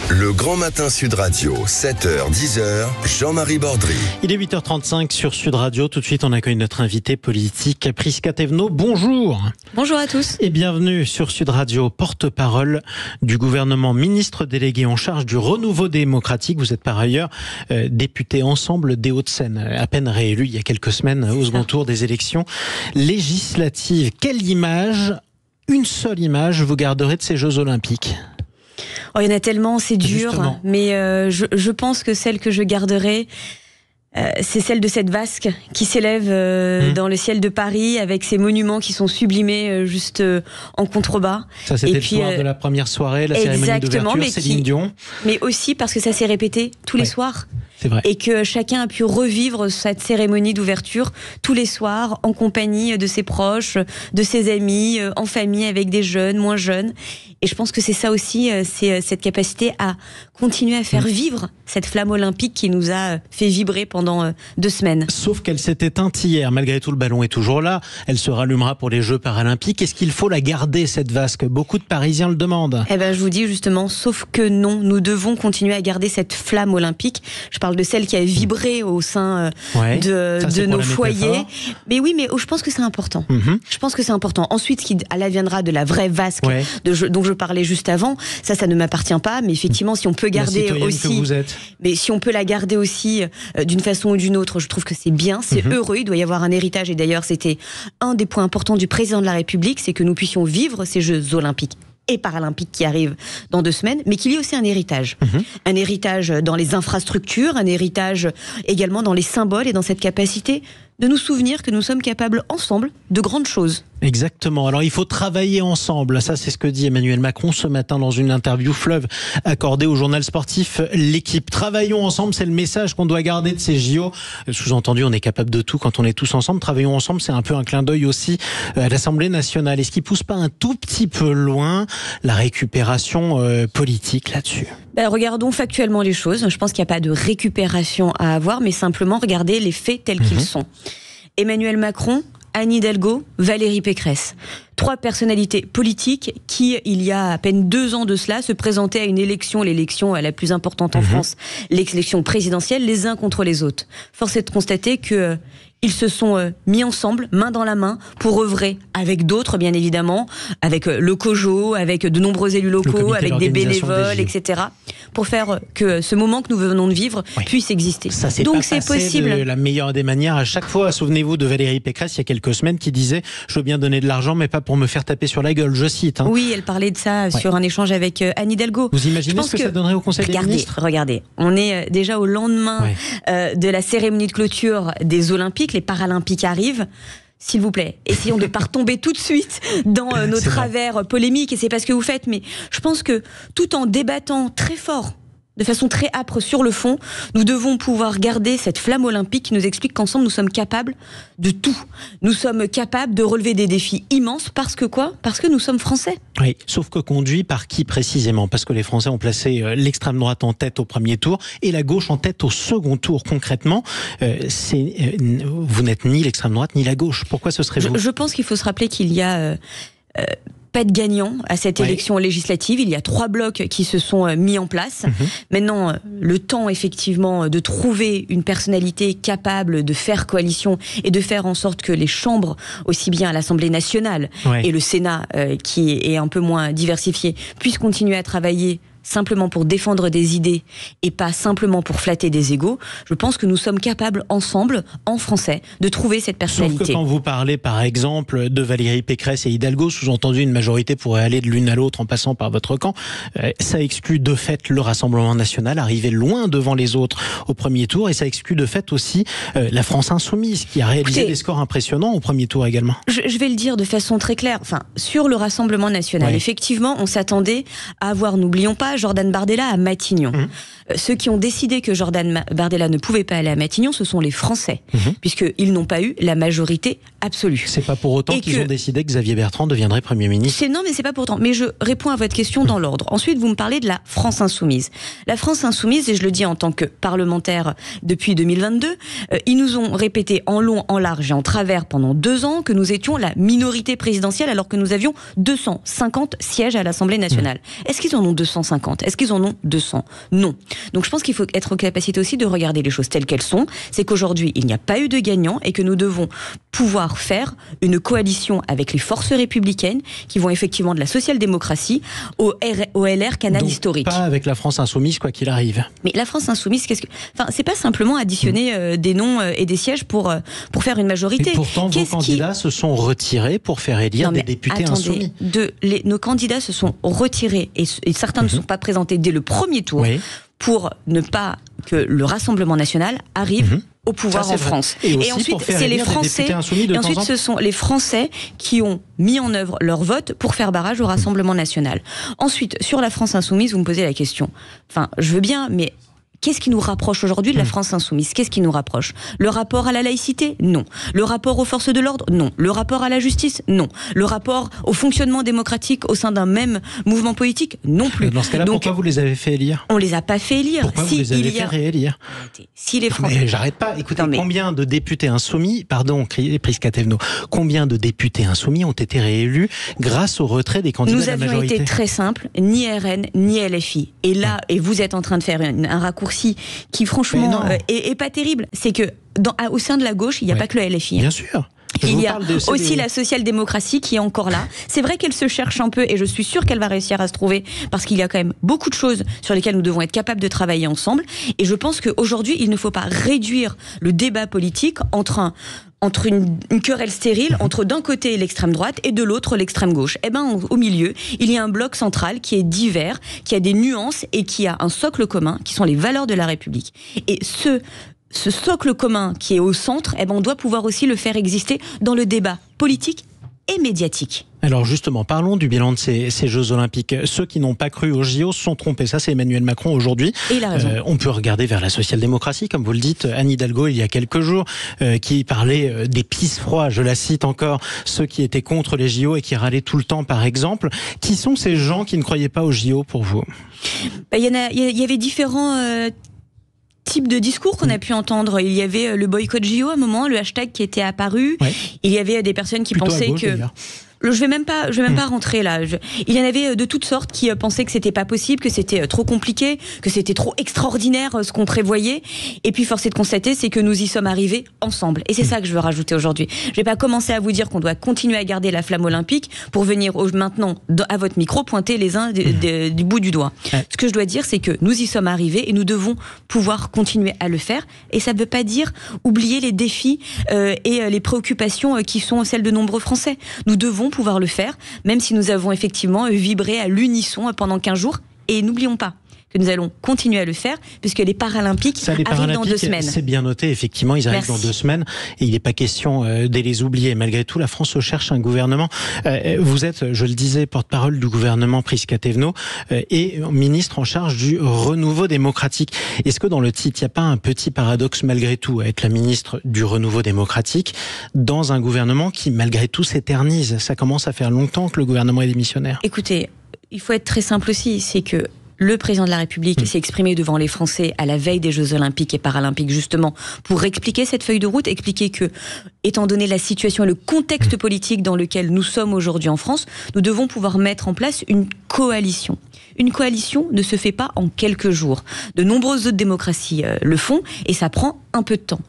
Le Grand Matin Sud Radio, 7h, 10h, Jean-Marie Bordry. Il est 8h35 sur Sud Radio. Tout de suite, on accueille notre invité politique, Prisca Thévenot. Bonjour. Bonjour à tous. Et bienvenue sur Sud Radio, porte-parole du gouvernement, ministre délégué en charge du renouveau démocratique. Vous êtes par ailleurs député Ensemble des Hauts-de-Seine, à peine réélu il y a quelques semaines au second tour des élections législatives. Quelle image, une seule image, vous garderez de ces Jeux Olympiques ? Oh, il y en a tellement, c'est dur. Justement. Mais je pense que celle que je garderai, c'est celle de cette vasque qui s'élève dans le ciel de Paris avec ces monuments qui sont sublimés juste en contrebas. Ça, c'était le soir de la première soirée, la cérémonie d'ouverture, Céline Dion. Mais aussi parce que ça s'est répété tous les soirs. C'est vrai. Et que chacun a pu revivre cette cérémonie d'ouverture tous les soirs en compagnie de ses proches, de ses amis, en famille avec des jeunes, moins jeunes. Et je pense que c'est ça aussi, c'est cette capacité à continuer à faire vivre cette flamme olympique qui nous a fait vibrer pendant 2 semaines. Sauf qu'elle s'est éteinte hier. Malgré tout, le ballon est toujours là. Elle se rallumera pour les Jeux paralympiques. Est-ce qu'il faut la garder, cette vasque ? Beaucoup de Parisiens le demandent. Eh ben, je vous dis justement, sauf que non, nous devons continuer à garder cette flamme olympique. Je parle de celle qui a vibré au sein de nos foyers. Mais oui, mais je pense que c'est important. Je pense que c'est important. Ensuite, ce qui adviendra de la vraie vasque dont je parlais juste avant, ça ne m'appartient pas. Mais effectivement, si on peut garder aussi, que vous êtes. Mais si on peut la garder aussi d'une façon ou d'une autre, je trouve que c'est bien, c'est heureux. Il doit y avoir un héritage. Et d'ailleurs, c'était un des points importants du président de la République, c'est que nous puissions vivre ces Jeux olympiques et paralympiques qui arrivent dans 2 semaines, mais qu'il y ait aussi un héritage. Un héritage dans les infrastructures, un héritage également dans les symboles et dans cette capacité de nous souvenir que nous sommes capables ensemble de grandes choses. Exactement. Alors il faut travailler ensemble. Ça, c'est ce que dit Emmanuel Macron ce matin dans une interview fleuve accordée au journal sportif L'Équipe. Travaillons ensemble, c'est le message qu'on doit garder de ces JO. Sous-entendu, on est capable de tout quand on est tous ensemble. Travaillons ensemble, c'est un peu un clin d'œil aussi à l'Assemblée nationale. Est-ce qu'il pousse pas un tout petit peu loin la récupération politique là-dessus ? Regardons factuellement les choses. Je pense qu'il n'y a pas de récupération à avoir, mais simplement regarder les faits tels qu'ils sont. Emmanuel Macron, Anne Hidalgo, Valérie Pécresse. 3 personnalités politiques qui, il y a à peine 2 ans de cela, se présentaient à une élection, l'élection la plus importante en France, l'élection présidentielle, les uns contre les autres. Force est de constater que ils se sont mis ensemble, main dans la main, pour œuvrer avec d'autres, bien évidemment, avec le COJO, avec de nombreux élus locaux, avec des bénévoles, etc., pour faire que ce moment que nous venons de vivre puisse exister. Ça, donc c'est possible. De la meilleure des manières. À chaque fois, souvenez-vous de Valérie Pécresse, il y a quelques semaines, qui disait « Je veux bien donner de l'argent, mais pas pour me faire taper sur la gueule », je cite. Oui, elle parlait de ça sur un échange avec Anne Hidalgo. Vous imaginez ce que ça donnerait au Conseil des ministres ? Regardez, on est déjà au lendemain de la cérémonie de clôture des Olympiques, les Paralympiques arrivent. S'il vous plaît, essayons de ne pas retomber tout de suite dans nos travers polémiques, et c'est pas ce que vous faites, mais je pense que tout en débattant très fort, de façon très âpre sur le fond, nous devons pouvoir garder cette flamme olympique qui nous explique qu'ensemble nous sommes capables de tout. Nous sommes capables de relever des défis immenses parce que quoi ? Parce que nous sommes français. Oui, sauf que conduit par qui précisément ? Parce que les Français ont placé l'extrême droite en tête au premier tour et la gauche en tête au second tour. Concrètement, vous n'êtes ni l'extrême droite ni la gauche. Pourquoi ce serait vous ? Je pense qu'il faut se rappeler qu'il y a pas de gagnant à cette élection législative. Il y a 3 blocs qui se sont mis en place. Maintenant, le temps effectivement de trouver une personnalité capable de faire coalition et de faire en sorte que les chambres, aussi bien à l'Assemblée nationale et le Sénat, qui est un peu moins diversifié, puissent continuer à travailler simplement pour défendre des idées et pas simplement pour flatter des égos. Je pense que nous sommes capables ensemble, en français, de trouver cette personnalité. Sauf que quand vous parlez par exemple de Valérie Pécresse et Hidalgo, sous-entendu une majorité pourrait aller de l'une à l'autre en passant par votre camp, ça exclut de fait le Rassemblement national, arriver loin devant les autres au premier tour, et ça exclut de fait aussi la France insoumise qui a réalisé des scores impressionnants au premier tour également. Je vais le dire de façon très claire, sur le Rassemblement national, effectivement on s'attendait à avoir, n'oublions pas, Jordan Bardella à Matignon. Ceux qui ont décidé que Jordan Bardella ne pouvait pas aller à Matignon, ce sont les Français, puisqu'ils n'ont pas eu la majorité absolue. C'est pas pour autant qu'ils ont décidé que Xavier Bertrand deviendrait Premier ministre. Non, mais c'est pas pour autant. Mais je réponds à votre question dans l'ordre. Ensuite, vous me parlez de la France insoumise. La France insoumise, et je le dis en tant que parlementaire depuis 2022, ils nous ont répété en long, en large et en travers pendant 2 ans que nous étions la minorité présidentielle alors que nous avions 250 sièges à l'Assemblée nationale. Est-ce qu'ils en ont 250 ? 150 ? Est-ce qu'ils en ont 200 ? Non. Donc je pense qu'il faut être en capacité aussi de regarder les choses telles qu'elles sont. C'est qu'aujourd'hui, il n'y a pas eu de gagnant et que nous devons pouvoir faire une coalition avec les forces républicaines qui vont effectivement de la social-démocratie au LR canal donc, historique. Pas avec la France insoumise, quoi qu'il arrive. Mais la France insoumise, c'est pas simplement additionner des noms et des sièges pour faire une majorité. Et pourtant, vos candidats se sont retirés pour faire élire des députés insoumis. Nos candidats se sont retirés et certains ne sont pas présentés dès le premier tour pour ne pas que le Rassemblement national arrive au pouvoir en France. Et ensuite, c'est les Français. Et ensuite, ce sont les Français qui ont mis en œuvre leur vote pour faire barrage au Rassemblement national. Ensuite, sur la France insoumise, vous me posez la question. Enfin, je veux bien, mais qu'est-ce qui nous rapproche aujourd'hui de la France insoumise ? Qu'est-ce qui nous rapproche ? Le rapport à la laïcité ? Non. Le rapport aux forces de l'ordre ? Non. Le rapport à la justice ? Non. Le rapport au fonctionnement démocratique au sein d'un même mouvement politique ? Non plus. Dans ce cas-là, pourquoi vous les avez fait élire ? On les a pas fait élire. Pourquoi vous les avez fait réélire ? Si les Français... Mais j'arrête pas. Écoutez, combien de députés insoumis, Prisca Thévenot, combien de députés insoumis ont été réélus grâce au retrait des candidats de la majorité ? Nous avions été très simples, ni RN, ni LFI. Et là, et vous êtes en train de faire un raccourci qui franchement est pas terrible. C'est que au sein de la gauche, il n'y a pas que le LFI. Bien sûr. Il y a aussi la social-démocratie qui est encore là. C'est vrai qu'elle se cherche un peu et je suis sûre qu'elle va réussir à se trouver parce qu'il y a quand même beaucoup de choses sur lesquelles nous devons être capables de travailler ensemble. Et je pense qu'aujourd'hui, il ne faut pas réduire le débat politique entre une querelle stérile entre d'un côté l'extrême droite et de l'autre l'extrême gauche. Eh ben, au milieu, il y a un bloc central qui est divers, qui a des nuances et qui a un socle commun, qui sont les valeurs de la République. Et ce socle commun qui est au centre, eh ben, on doit pouvoir aussi le faire exister dans le débat politique et médiatique. Alors justement, parlons du bilan de ces Jeux Olympiques. Ceux qui n'ont pas cru aux JO se sont trompés. Ça, c'est Emmanuel Macron aujourd'hui. Et il a raison. On peut regarder vers la social-démocratie, comme vous le dites. Anne Hidalgo, il y a quelques jours, qui parlait des pisse froids, je la cite encore, ceux qui étaient contre les JO et qui râlaient tout le temps, par exemple. Qui sont ces gens qui ne croyaient pas aux JO pour vous ? Il y avait différents... type de discours qu'on a pu entendre. Il y avait le boycott JO à un moment, le hashtag qui était apparu. Ouais. Il y avait des personnes qui pensaient que... Je vais même pas rentrer là. Il y en avait de toutes sortes qui pensaient que c'était pas possible, que c'était trop compliqué, que c'était trop extraordinaire ce qu'on prévoyait. Et puis force est de constater, c'est que nous y sommes arrivés ensemble. Et c'est ça que je veux rajouter aujourd'hui. Je vais pas commencer à vous dire qu'on doit continuer à garder la flamme olympique pour venir maintenant à votre micro pointer les uns du bout du doigt. Ce que je dois dire, c'est que nous y sommes arrivés et nous devons pouvoir continuer à le faire. Et ça ne veut pas dire oublier les défis et les préoccupations qui sont celles de nombreux Français. Nous devons pouvoir le faire, même si nous avons effectivement vibré à l'unisson pendant 15 jours. Et n'oublions pas que nous allons continuer à le faire, puisque les Paralympiques arrivent dans 2 semaines. C'est bien noté, effectivement, ils arrivent dans 2 semaines, et il n'est pas question de les oublier. Malgré tout, la France cherche un gouvernement. Vous êtes, je le disais, porte-parole du gouvernement Prisca Thévenot, et ministre en charge du renouveau démocratique. Est-ce que dans le titre, il n'y a pas un petit paradoxe malgré tout, à être la ministre du renouveau démocratique, dans un gouvernement qui, malgré tout, s'éternise ? Ça commence à faire longtemps que le gouvernement est démissionnaire. Écoutez, il faut être très simple aussi, c'est que le président de la République s'est exprimé devant les Français à la veille des Jeux Olympiques et Paralympiques, justement, pour expliquer cette feuille de route, expliquer que, étant donné la situation et le contexte politique dans lequel nous sommes aujourd'hui en France, nous devons pouvoir mettre en place une coalition. Une coalition ne se fait pas en quelques jours. De nombreuses autres démocraties le font et ça prend un peu de temps.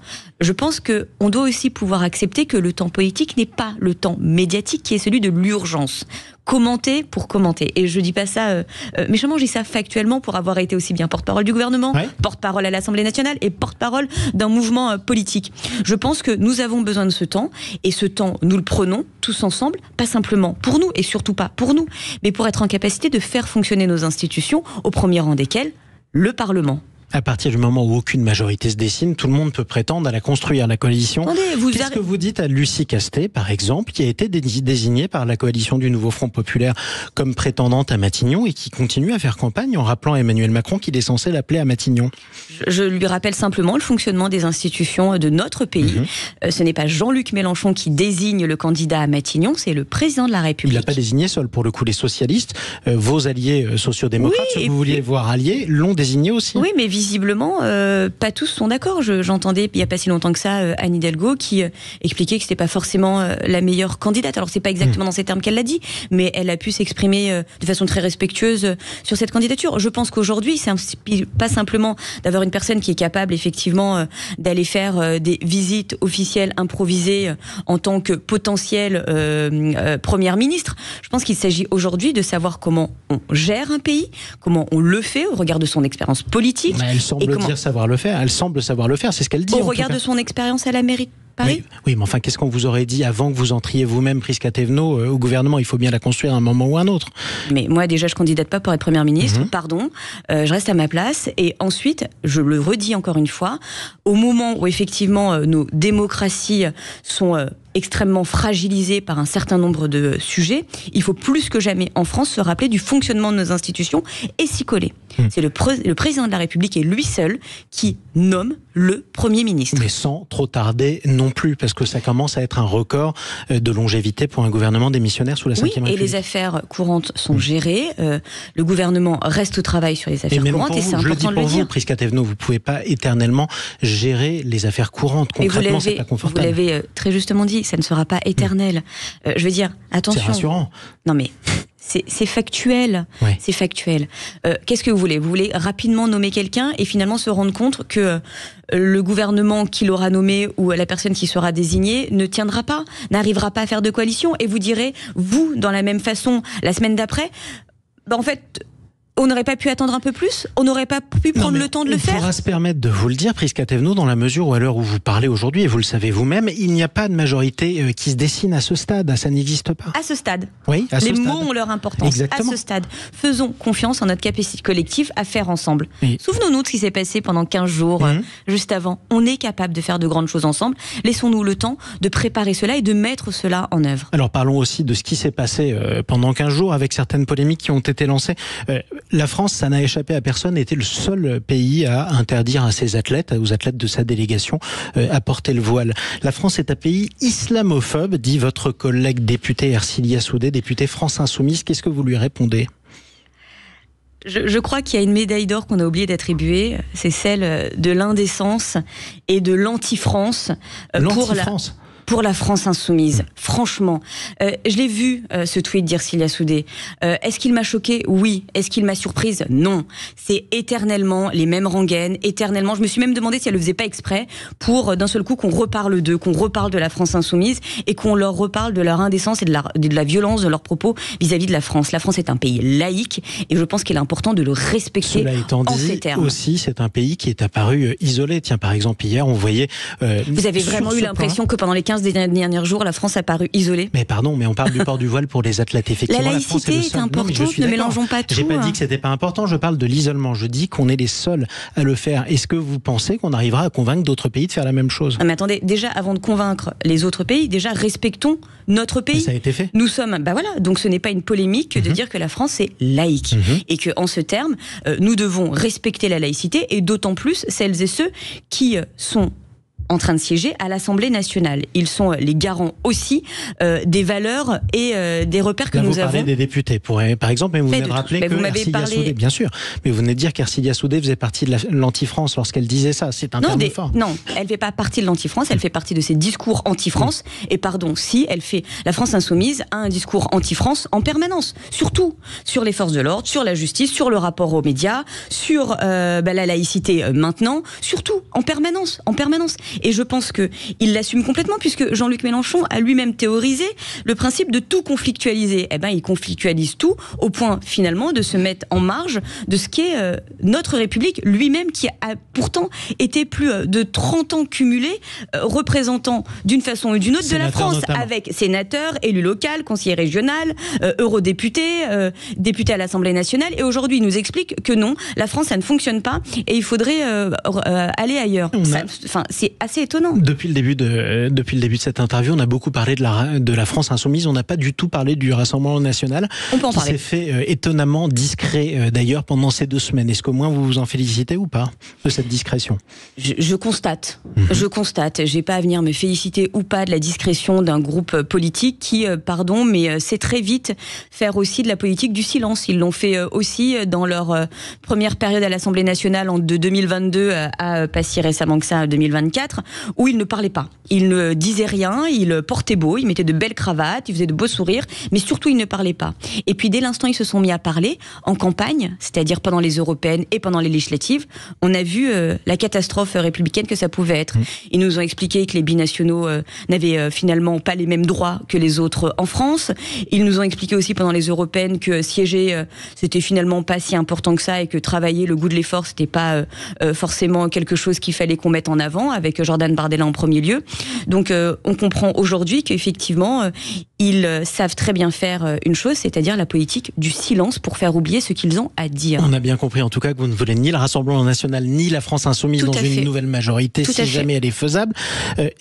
Je pense qu'on doit aussi pouvoir accepter que le temps politique n'est pas le temps médiatique qui est celui de l'urgence. Commenter pour commenter. Et je dis pas ça méchamment, je dis ça factuellement pour avoir été aussi bien porte-parole du gouvernement, porte-parole à l'Assemblée nationale et porte-parole d'un mouvement politique. Je pense que nous avons besoin de ce temps et ce temps, nous le prenons tous ensemble, pas simplement pour nous et surtout pas pour nous, mais pour être en capacité de faire fonctionner nos institutions, au premier rang desquelles le Parlement. À partir du moment où aucune majorité se dessine, tout le monde peut prétendre à la construire, la coalition. Qu'est-ce que vous dites à Lucie Castet, par exemple, qui a été désignée par la coalition du Nouveau Front Populaire comme prétendante à Matignon et qui continue à faire campagne en rappelant à Emmanuel Macron qu'il est censé l'appeler à Matignon? Je lui rappelle simplement le fonctionnement des institutions de notre pays. Ce n'est pas Jean-Luc Mélenchon qui désigne le candidat à Matignon, c'est le président de la République. Il n'a pas désigné seul, pour le coup, les socialistes, vos alliés sociodémocrates, ceux que vous vouliez voir alliés, l'ont désigné aussi. Oui, mais visiblement, pas tous sont d'accord. J'entendais il n'y a pas si longtemps que ça Anne Hidalgo qui expliquait que c'était pas forcément la meilleure candidate. Alors c'est pas exactement dans ces termes qu'elle l'a dit, mais elle a pu s'exprimer de façon très respectueuse sur cette candidature. Je pense qu'aujourd'hui, c'est pas simplement d'avoir une personne qui est capable effectivement d'aller faire des visites officielles improvisées en tant que potentielle première ministre. Je pense qu'il s'agit aujourd'hui de savoir comment on gère un pays, comment on le fait au regard de son expérience politique. Mais elle semble dire savoir le faire. Elle semble savoir le faire, c'est ce qu'elle dit. Au regard de son expérience à la mairie de Paris. Oui, mais enfin, qu'est-ce qu'on vous aurait dit avant que vous entriez vous-même, Prisca Thévenot, au gouvernement? Il faut bien la construire à un moment ou à un autre. Mais moi, déjà, je candidate pas pour être première ministre. Pardon, je reste à ma place. Et ensuite, je le redis encore une fois, au moment où effectivement nos démocraties sont extrêmement fragilisées par un certain nombre de sujets, il faut plus que jamais en France se rappeler du fonctionnement de nos institutions et s'y coller. C'est le président de la République et lui seul qui nomme le Premier ministre. Mais sans trop tarder non plus, parce que ça commence à être un record de longévité pour un gouvernement démissionnaire sous la Ve République. Et les affaires courantes sont gérées. Le gouvernement reste au travail sur les affaires courantes et c'est important de le dire. Vous, Prisca Thévenot, vous ne pouvez pas éternellement gérer les affaires courantes. Concrètement, c'est pas confortable. Vous l'avez très justement dit, ça ne sera pas éternel. Je veux dire, attention. C'est rassurant. Non mais... C'est factuel. Ouais. C'est factuel. Qu'est-ce que vous voulez? Vous voulez rapidement nommer quelqu'un et finalement se rendre compte que le gouvernement qui l'aura nommé ou la personne qui sera désignée ne tiendra pas, n'arrivera pas à faire de coalition, et vous direz, vous, dans la même façon, la semaine d'après, en fait... On n'aurait pas pu attendre un peu plus? On n'aurait pas pu prendre le temps de le faire? On pourra se permettre de vous le dire, Prisca Thévenot, dans la mesure où, à l'heure où vous parlez aujourd'hui, et vous le savez vous-même, il n'y a pas de majorité qui se dessine à ce stade. Ça n'existe pas. À ce stade. Oui, à ce stade. Les mots ont leur importance. Exactement. À ce stade. Faisons confiance en notre capacité collective à faire ensemble. Oui. Souvenons-nous de ce qui s'est passé pendant 15 jours, juste avant. On est capable de faire de grandes choses ensemble. Laissons-nous le temps de préparer cela et de mettre cela en œuvre. Alors, parlons aussi de ce qui s'est passé pendant 15 jours, avec certaines polémiques qui ont été lancées. La France, ça n'a échappé à personne, était le seul pays à interdire à ses athlètes, aux athlètes de sa délégation, à porter le voile. La France est un pays islamophobe, dit votre collègue député Ercilia Soudé, député France Insoumise. Qu'est-ce que vous lui répondez? Je crois qu'il y a une médaille d'or qu'on a oublié d'attribuer, c'est celle de l'indécence et de l'anti-France. Pour la France Insoumise. Franchement, je l'ai vu, ce tweet d'Ercilia Soudé. Est-ce qu'il m'a choqué? Oui. Est-ce qu'il m'a surprise? Non. C'est éternellement les mêmes rengaines, éternellement. Je me suis même demandé si elle le faisait pas exprès pour, d'un seul coup, qu'on reparle d'eux, qu'on reparle de la France Insoumise et qu'on leur reparle de leur indécence et de la violence de leurs propos vis-à-vis de la France. La France est un pays laïque et je pense qu'il est important de le respecter. Cela étant dit, ces termes. Aussi, c'est un pays qui est apparu isolé. Tiens, par exemple, hier, on voyait... Vous avez vraiment eu l'impression que pendant les 15 derniers jours, la France a paru isolée? Mais pardon, mais on parle du port du voile pour les athlètes. Effectivement, la laïcité est importante, ne mélangeons pas tout. J'ai pas dit que c'était pas important, je parle de l'isolement. Je dis qu'on est les seuls à le faire. Est-ce que vous pensez qu'on arrivera à convaincre d'autres pays de faire la même chose? Mais attendez, déjà, avant de convaincre les autres pays, déjà, respectons notre pays. Mais ça a été fait. Nous sommes, donc ce n'est pas une polémique que de dire que la France est laïque. Et que, en ce terme, nous devons respecter la laïcité, et d'autant plus celles et ceux qui sont en train de siéger à l'Assemblée nationale. Ils sont les garants aussi des valeurs et des repères que nous avons. Vous parlez des députés, par exemple, mais vous venez de rappeler que Ercilia Soudé, bien sûr, mais vous venez de dire qu'Ercilia Soudé faisait partie de l'anti-France lorsqu'elle disait ça. C'est un terme fort. Non, elle ne fait pas partie de l'anti-France, elle fait partie de ses discours anti-France. Et pardon, si elle fait, la France Insoumise a un discours anti-France en permanence, surtout sur les forces de l'ordre, sur la justice, sur le rapport aux médias, sur la laïcité maintenant, surtout en permanence. Et je pense qu'il l'assume complètement, puisque Jean-Luc Mélenchon a lui-même théorisé le principe de tout conflictualiser. Il conflictualise tout au point finalement de se mettre en marge de ce qu'est notre République, lui-même qui a pourtant été plus de 30 ans cumulé représentant d'une façon ou d'une autre de la France, notamment, avec sénateurs, élus locaux, conseillers régionaux, eurodéputés, députés à l'Assemblée nationale, et aujourd'hui il nous explique que non, la France ça ne fonctionne pas et il faudrait aller ailleurs. C'est assez étonnant. Depuis le début de cette interview, on a beaucoup parlé de la France insoumise. On n'a pas du tout parlé du Rassemblement national. On peut en parler. Qui s'est fait étonnamment discret d'ailleurs pendant ces 2 semaines. Est-ce qu'au moins vous vous en félicitez ou pas de cette discrétion? Je constate. Je constate. J'ai pas à venir me féliciter ou pas de la discrétion d'un groupe politique qui, mais sait très vite faire aussi de la politique du silence. Ils l'ont fait aussi dans leur première période à l'Assemblée nationale de 2022 à pas si récemment que ça, 2024, où ils ne parlaient pas. Ils ne disaient rien, ils portaient beau, ils mettaient de belles cravates, ils faisaient de beaux sourires, mais surtout ils ne parlaient pas. Et puis dès l'instant ils se sont mis à parler, en campagne, c'est-à-dire pendant les européennes et pendant les législatives, on a vu la catastrophe républicaine que ça pouvait être. Ils nous ont expliqué que les binationaux n'avaient finalement pas les mêmes droits que les autres en France. Ils nous ont expliqué aussi pendant les européennes que siéger, c'était finalement pas si important que ça et que travailler, le goût de l'effort, c'était pas forcément quelque chose qu'il fallait qu'on mette en avant, avec Jordan Bardella en premier lieu. Donc on comprend aujourd'hui qu'effectivement ils savent très bien faire une chose, c'est-à-dire la politique du silence pour faire oublier ce qu'ils ont à dire. On a bien compris en tout cas que vous ne voulez ni le Rassemblement national ni la France insoumise dans une nouvelle majorité, si jamais elle est faisable.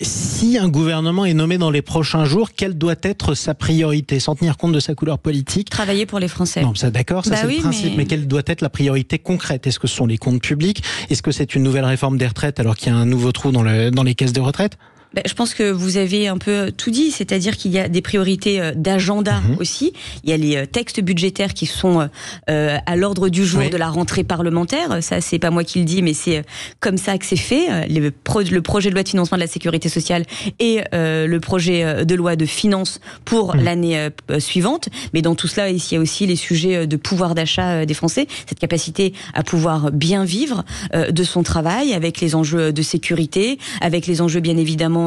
Si un gouvernement est nommé dans les prochains jours, quelle doit être sa priorité, sans tenir compte de sa couleur politique? Travailler pour les Français. Non, ça d'accord, ça c'est le principe, mais quelle doit être la priorité concrète? Est-ce que ce sont les comptes publics? Est-ce que c'est une nouvelle réforme des retraites alors qu'il y a un nouveau trou dans les caisses de retraite? Je pense que vous avez un peu tout dit, c'est-à-dire qu'il y a des priorités d'agenda aussi. Il y a les textes budgétaires qui sont à l'ordre du jour de la rentrée parlementaire. Ça, c'est pas moi qui le dis, mais c'est comme ça que c'est fait. Le projet de loi de financement de la sécurité sociale et le projet de loi de finances pour l'année suivante. Mais dans tout cela, il y a aussi les sujets de pouvoir d'achat des Français, cette capacité à pouvoir bien vivre de son travail, avec les enjeux de sécurité, avec les enjeux bien évidemment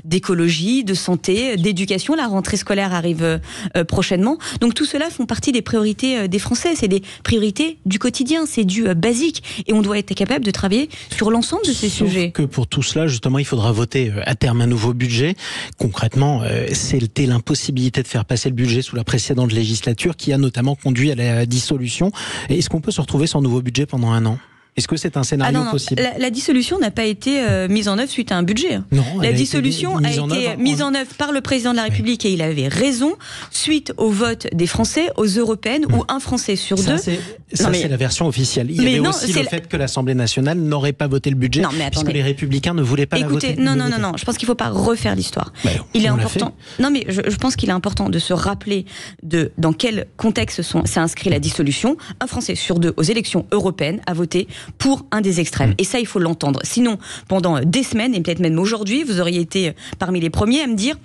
d'écologie, de santé, d'éducation. La rentrée scolaire arrive prochainement. Donc tout cela font partie des priorités des Français. C'est des priorités du quotidien, c'est du basique. Et on doit être capable de travailler sur l'ensemble de ces sujets. Que pour tout cela, justement, il faudra voter à terme un nouveau budget. Concrètement, c'était l'impossibilité de faire passer le budget sous la précédente législature qui a notamment conduit à la dissolution. Est-ce qu'on peut se retrouver sans nouveau budget pendant un an ? Est-ce que c'est un scénario possible ? La dissolution n'a pas été mise en œuvre suite à un budget. Non, la dissolution a été mise en œuvre par le président de la République et il avait raison suite au vote des Français aux européennes où un Français sur deux. C'est la version officielle. Il y avait aussi le fait que l'Assemblée nationale n'aurait pas voté le budget puisque les Républicains ne voulaient pas la voter. Non. Je pense qu'il ne faut pas refaire l'histoire. Il est important. Non, mais je pense qu'il est important de se rappeler dans quel contexte s'est inscrit la dissolution. Un Français sur deux aux élections européennes a voté pour un des extrêmes. Et ça, il faut l'entendre. Sinon, pendant des semaines, et peut-être même aujourd'hui, vous auriez été parmi les premiers à me dire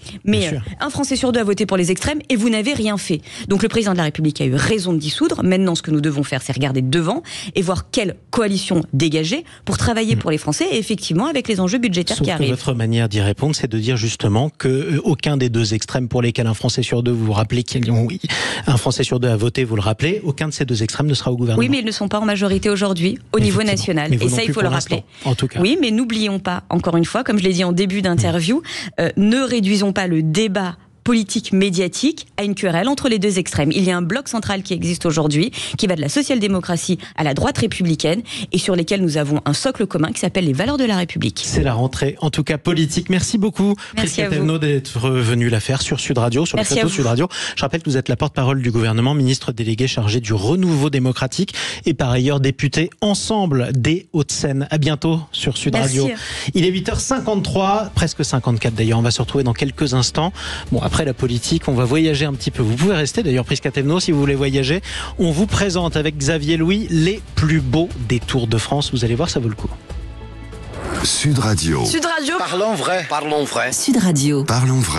un Français sur deux a voté pour les extrêmes et vous n'avez rien fait. Donc le président de la République a eu raison de dissoudre. Maintenant, ce que nous devons faire, c'est regarder devant et voir quelle coalition dégager pour travailler pour les Français et effectivement avec les enjeux budgétaires qui arrivent. Votre manière d'y répondre, c'est de dire justement qu'aucun des deux extrêmes pour lesquels un Français sur deux, vous vous rappelez un Français sur deux a voté, vous le rappelez, aucun de ces deux extrêmes ne sera au gouvernement. Oui, mais ils ne sont pas en majorité aujourd'hui au niveau national. Et ça, il faut le rappeler. En tout cas. Oui, mais n'oublions pas, encore une fois, comme je l'ai dit en début d'interview, ne réduisons pas le débat politique médiatique à une querelle entre les deux extrêmes. Il y a un bloc central qui existe aujourd'hui, qui va de la social-démocratie à la droite républicaine, et sur lesquels nous avons un socle commun qui s'appelle les valeurs de la République. C'est la rentrée, en tout cas politique. Merci beaucoup, Prisca Thévenot, d'être venue la faire sur Sud Radio, sur le plateau Sud Radio. Je rappelle que vous êtes la porte-parole du gouvernement, ministre délégué chargé du renouveau démocratique, et par ailleurs député Ensemble des Hauts-de-Seine. À bientôt sur Sud Radio. Il est 8h53, presque 54 d'ailleurs. On va se retrouver dans quelques instants. Bon, après la politique, on va voyager un petit peu. Vous pouvez rester d'ailleurs, Prisca Thévenot, si vous voulez voyager. On vous présente avec Xavier Louis les plus beaux des Tours de France. Vous allez voir, ça vaut le coup. Sud Radio. Sud Radio. Parlons vrai. Parlons vrai. Sud Radio. Parlons vrai.